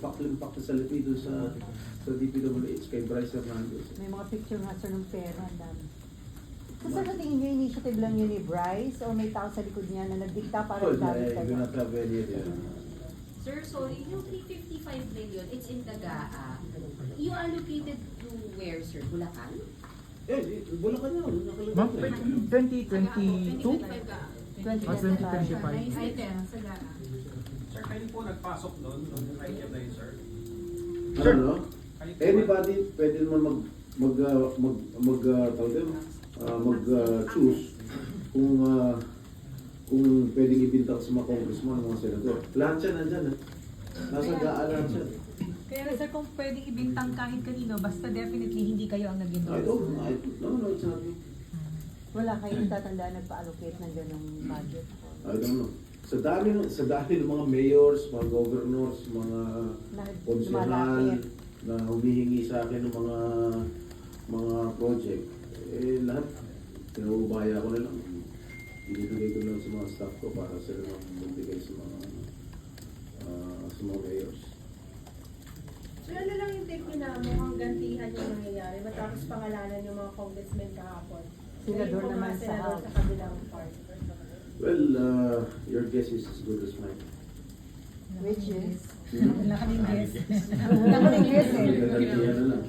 limpak-limpak na salapi doon sa DPWH kay Bryce Hernandez. May mga picture nga sir ng pera, ang dami. So sa tingin niyo, initiative lang yun ni Bryce o may tao sa likod niya na nagdikta para Well, igamit I do kayo? not have any idea. Sir, sorry, yung 355 million, it's in Dagaa. You allocated to where, sir? Bulacan? Bulacan na. Ma'am, Nakalagay. 2022? 2025. Sir, kayo po nagpasok doon, nung item na yun, sir? Sure. Ano? Kayo po Anybody pwede naman choose kung pwedeng ibinta sa mga congressman, mga senador. Lahat siya nandyan. Nasa gaan siya. Kaya sir, kung pwedeng ibintang kahit kanino, basta definitely hindi kayo ang I nag-endorse. don't know. No, it's not me. Wala kayong tatandaan nagpa-allocate ng ganong budget? I don't know. Sa dami ng mga mayors, mga governors, mga konsehal Lumalapit. na humihingi sa akin ng mga project, lahat pinaubaya ko na lang. Ibibigay ko lang sa mga staff ko para sila magbigay sa mga mayors. So ano lang yung take nyo na mukhang gantihan yung nangyayari matapos pangalanan yung mga congressmen kahapon? Senador Yung mga naman sa senador House. sa kabilang part. Well, your guess is as good as mine. Which is? Wala kaming guess. Wala ka rin guess eh. Gantihan na lang.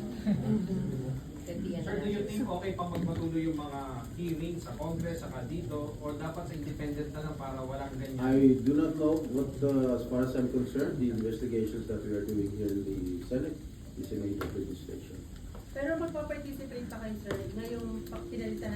Gantiyan Sir, na do you lang. think okay pang magpatuloy yung mga hearings sa Congress, saka dito, or dapat sa independent na lang para walang ganyan? I do not know what, as far as I'm concerned, the investigations that we are doing here in the Senate is in aid of legislation. Pero magpa-participate pa kayo, sir, ngayong pinalitan